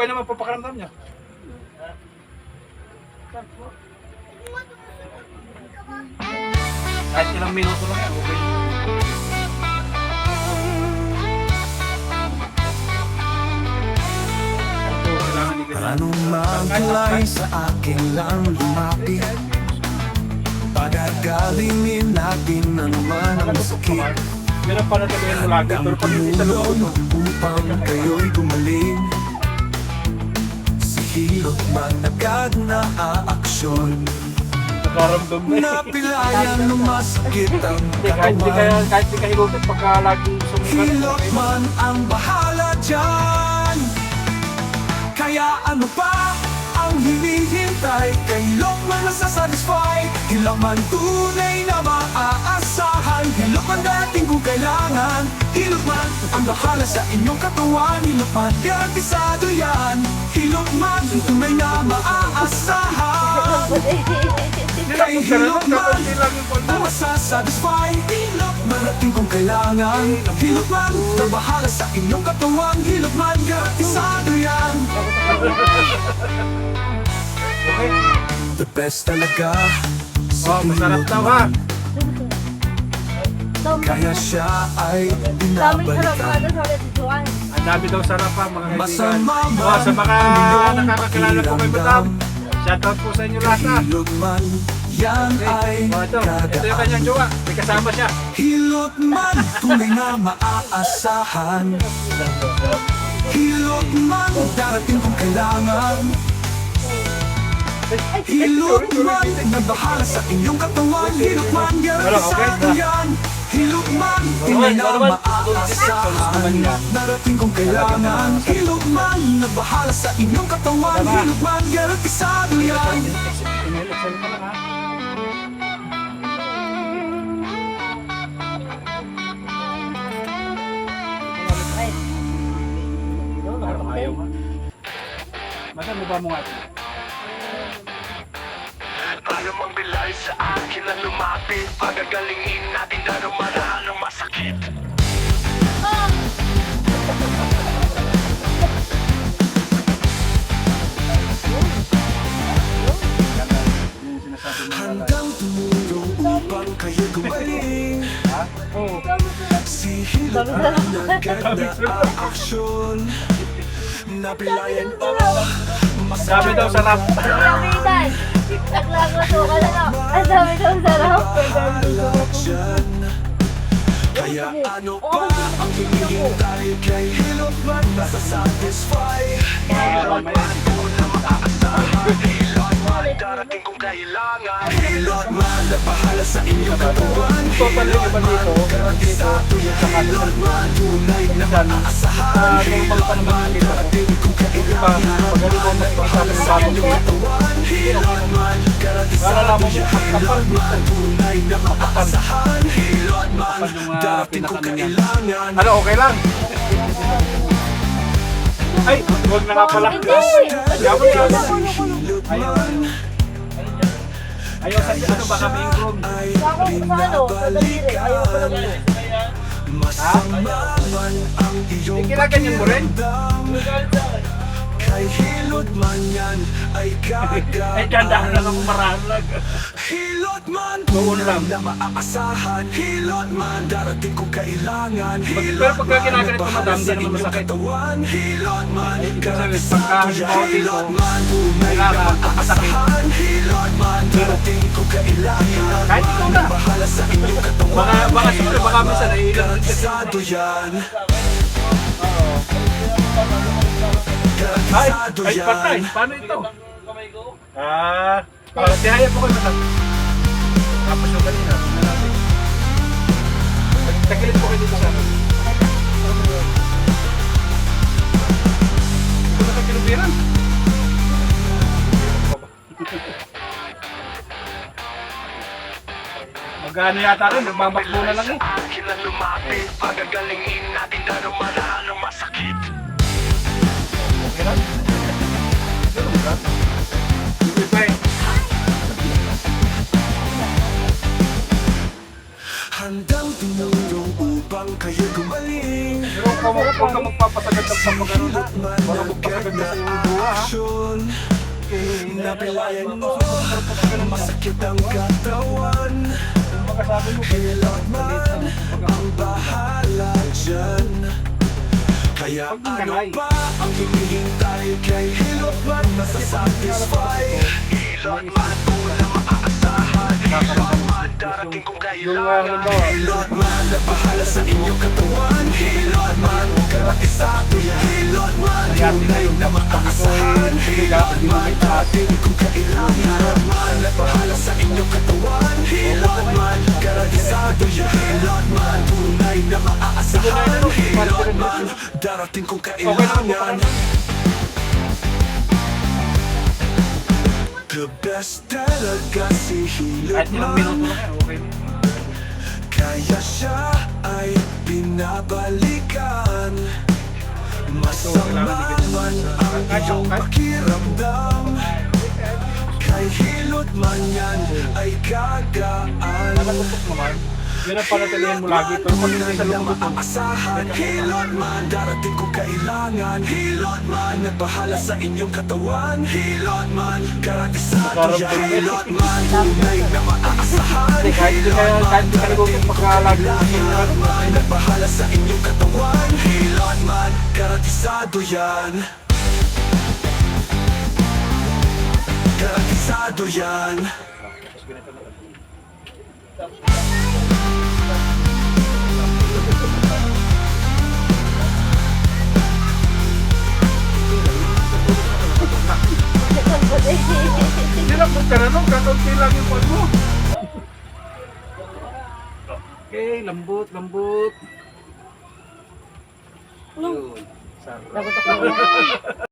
Okay naman po pakiramdam niya. Kahit ilang minuto lang yan, okay. Anong magkulay sa akin lang lumapit? Pagagalingin natin ang naman ang sakit. Ganun pa natagayin mo lagi, pero pag hindi sa loob, no? Upang kayo'y gumaling. Sa hilot man agad na aaksyon. Nakaramdam na eh. Napilayan ng masakit ang katawan. Kahit di ka hilutin, pagka lagi sumukat. Hilot man ang bahala dyan. Kaya ano pa ang hinihintay? Kailong man nasasatisfy. Hilang man tunay na maaasahan. Hilot man dating kung kailangan. Hilot man ang bahala sa inyong katawan. Hilot man garantisado yan. Hilot man tunay na maaasahan. Kay hilot man ang masasatisfy. Hilot man dating kung kailangan. Hilot man na bahala sa inyong katawan. Hilot man garantisado yan. Okay. The best talaga Oh, masarap daw ha. kaya siya ay Daming sarap binabalikan. kada sa ulit ituan. Ang dami daw sarap ha, mga kaibigan. Masama man Oh, sa mga ang iyong nakakakilala ko may batam. pakiramdam. Shoutout po sa inyo lahat ha. Hilot man yan ay Oh, ito yung kanyang dadaan. jowa. May kasama siya. Hilot man tunay na maaasahan. Hilot man darating kung kailangan. Hilot man nagbahala sa inyong katawan. Hilot man garantisado yan. Hilot man tunay na maaasahan. Darating kung kailangan. Hilot man nagbahala sa inyong katawan. Hilot man garantisado yan. Inel-excel ka lang ha. Parang ayaw ha. Masa mo ba mo nga ito? Ano mang bilay sa akin na lumapit? Pagagalingin natin na naman ang masakit. Yung sinasabi mo na Handang tumulong upang kayo gumaling. Oo. Si Hilot ang naganda ang aksyon. Napilayan pa Sabi daw sarap. Kamitan! Naglagoto ka na lang. Ang dami daw sarap. dyan. Kaya ano pa ang hinihintay? Kay Hilot man nasa-satisfy. Hilot man na maaasahan. Hilot man darating kung kailangan. Hilot man na bahala sa inyong katawan. Hilot man garantisado yan. Hilot man tunay na maaasahan. Hilot man darating kung kailangan. Hilot man bahala sa inyong katawan. Hilot man garantisado yan. Hilot man tunay na maaasahan. Hilot man darating kung kailangan. Ano, okay lang? Ay, huwag na nga pala. Hindi! Yaman ka. Hilot man Ayaw sa ano ba kami yung room? ay Ako sa ano, sa daliri. Ayaw ko lang yun. masama man ang iyong Kinaganyan mo rin? pakiramdam. Kay Hilot man yan ay gagaan. Ay, kandahan lang ako maralag. Hilot man Noon lang. na maaasahan. Hilot man darating kung kailangan. Pero pagka ginaganito, madam, di naman masakit. Katawan. Hilot man Pagka garantisado yan. halimbawa dito, Hilot man tunay na kailangan masakit. maaasahan. Hilot man darating kung kailangan. Kahit ikaw na. Bahala sa inyong katawan. Baka siguro, baka minsan ay Garantisado yan. Ay, Garantisado ay, patay. yan. Paano ito? Tihaya po kayo madam. Tapos yung kanina. Tagilid po kayo dito sa akin. Ito na kakilubiran. Magano yata rin, nagmamakbo na lang eh. Akin na lumapit. Pagagalingin natin na naman ang masakit. Okay lang? Ganun ba? Hindi pa eh. handang tumulong upang kayo gumaling. Pero huwag ka magpapasagad ng pagkakaroon. Wala magpasagad na sa iyong buha, ha? Aksyon, napilayan mo, masakit ang katawan. Pagkasabi mo, Hilot man ang bahala dyan. Kaya ano pa ang hinihintay kay Hilot man masasatisfy. Hilot man una maaasahan. Hilot man darating kung kailangan. Hilot man na bahala sa inyong katawan. Hilot man karatisado yan. Hilot man tunay na maaasahan. Hilot man darating kung kailangan. Hilot man na bahala sa inyong katawan. Hilot man karatisado yan. Hilot man tunay na maaasahan. Hilot man darating kung kailangan. The best talaga si Hilot kahit ilang minuto man. lang yan, okay na. Kaya siya ay binabalikan. Masama man ang iyong pakiramdam. Kay Hilot man yan ay gagaan. Nakagutok naman. Yun ang panatilihan mo lagi. Pero pag hindi sa lumabot mo, Maasahan, Hilot man darating kung kailangan. Hilot man nagbahala sa inyong katawan. Hilot man karatisado yan. Hilot man tunay na maaasahan. kahit hindi ka naguging pagkalagi mo. Hilot man nagbahala sa inyong katawan. Hilot man karatisado yan. Karatisado yan. Nilambot ka na nung, kakaunti lang yung pag mo. Okay, lambot, lambot. Yun. Sarap. Nagutok na.